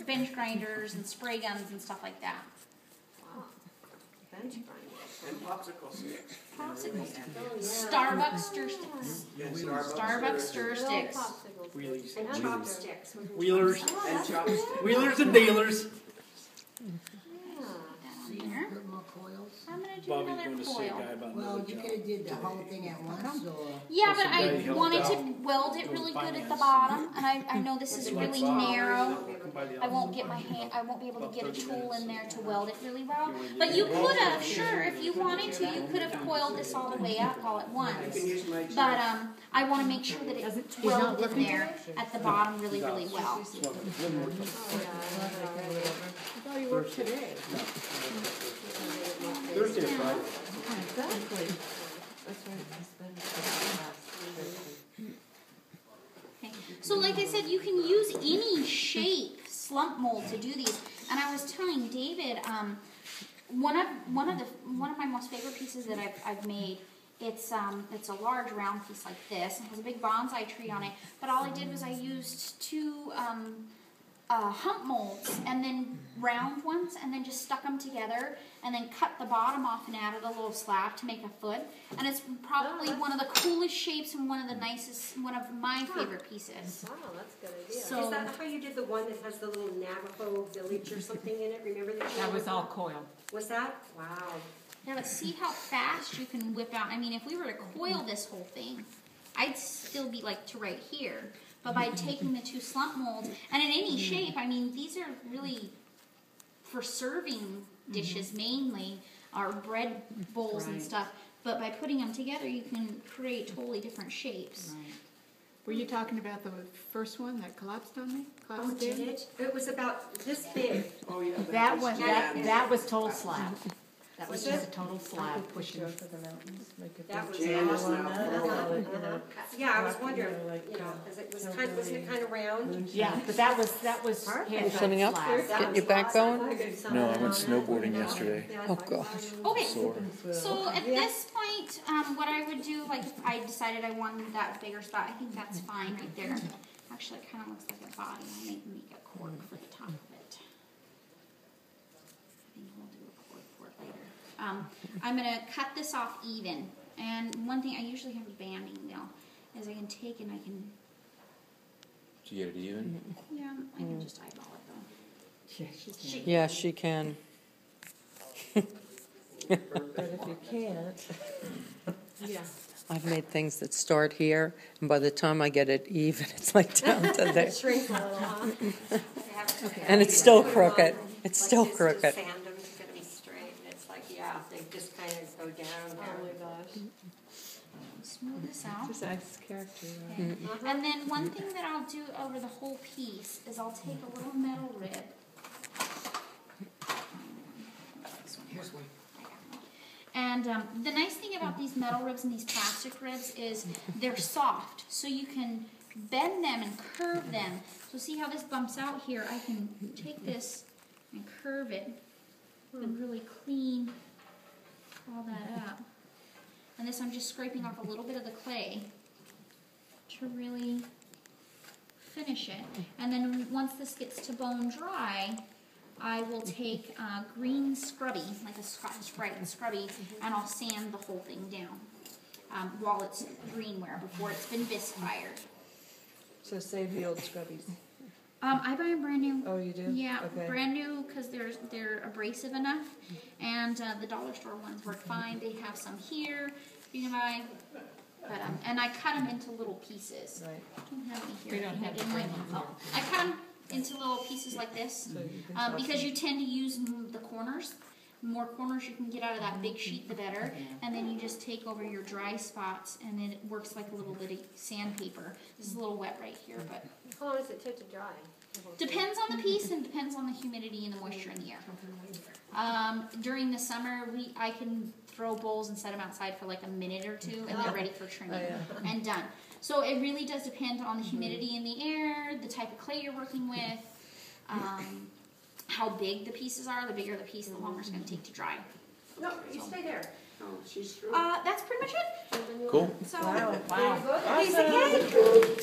bench grinders and spray guns and stuff like that. Wow. Bench grinders. And popsicle sticks. Popsicle sticks. Starbucks stir sticks. Starbucks stir sticks. Wheelies. And chopsticks. Wheelers. And chopsticks. Wheelers and dealers. Here. Put more coils? I'm going to do Bobby's another going to say a coil. guy about Well, another you job. could have did the whole thing at once, or... Yeah, but Some guy I helped wanted to out weld it doing really good at the finance. bottom, and I know this is really narrow. By the I won't get my hand. I won't be able to get a tool in there to weld it really well. But you could have, sure, if you wanted to, you could have coiled this all the way up all at once. But I want to make sure that it's welded in there at the bottom really, really well. I thought you worked today. Thursday or Friday. Exactly. Okay. So like I said, you can use any shape slump mold to do these. And I was telling David, one of my most favorite pieces that I've made. It's a large round piece like this. It has a big bonsai tree on it. But all I did was I used two hump molds and then round ones, and then just stuck them together, and then cut the bottom off and added a little slab to make a foot. And it's probably one of the coolest shapes and one of the nicest, one of my favorite pieces. Wow, that's a good idea. So- Is that how you did the one that has the little Navajo village or something in it? Remember that? That was all coil. Was that? Wow. Yeah, but see how fast you can whip out. I mean, if we were to coil this whole thing, I'd still be like to right here. But by taking the two slump molds, and in any shape, I mean, these are really for serving dishes mainly, or bread bowls and stuff. But by putting them together, you can create totally different shapes. Right. Were you talking about the first one that collapsed on me? Oh, Collapsed did in? it? It was about this big. Oh, yeah. That one, that was total slab. That was Was just it? a total slab pushing. That was Janice awesome. now. Yeah, I was wondering, you know, because it was kind, wasn't it kind of round? Yeah, but that was hand Something up? slab. Getting your back going? No, I went snowboarding yesterday. Oh, gosh. Okay, Sore. so at this point, what I would do, like if I decided I wanted that bigger spot, I think that's fine right there. Actually, it kind of looks like a body. I'll make a cork for the top of it. I think we'll do a cork for it later. I'm going to cut this off even. And one thing, I usually have a banding now, is I can take and I can, Did you get it even? yeah, I can just eyeball it though. Yeah, she can. Yeah, she can. But if you can't, Yeah. I've made things that start here, and by the time I get it even, it's like down to there. Shrink a little, huh? And it's still crooked. It's still Like crooked. just to sand them to get them straight, and it's like, yeah, they just kind of go down. oh my gosh, Smooth this out. just adds character. Okay. And then one thing that I'll do over the whole piece is I'll take a little metal rib. Here's one. And the nice thing about these metal ribs and these plastic ribs is they're soft, so you can bend them and curve them. So see how this bumps out here? I can take this and curve it and really clean all that up. And this I'm just scraping off a little bit of the clay to really finish it. And then once this gets to bone dry, I will take green scrubby, like a Scotch-Brite scrubby, and I'll sand the whole thing down while it's greenware, before it's been bisque fired. So save the old scrubbies. I buy them brand new. Oh, you do? Yeah, Okay. brand new because they're abrasive enough, and the dollar store ones work fine. They have some here you can buy, but and I cut them into little pieces. Right. I don't have any here. We don't I think have I did the mine. green ones. Oh, I cut them into little pieces like this So you can toss because them. you tend to use the corners. The more corners you can get out of that big sheet, the better. And then you just take over your dry spots, and then it works like a little bit of sandpaper. This is a little wet right here, but How long does it take to dry? depends on the piece and depends on the humidity and the moisture in the air. During the summer, I can throw bowls and set them outside for like a minute or two, and they're ready for trimming and done. So it really does depend on the humidity in the air, the type of clay you're working with, how big the pieces are. The bigger the piece, the longer it's going to take to dry. No, you stay there. Oh, she's through. That's pretty much it. Cool. So, Wow. Wow. Piece of cake.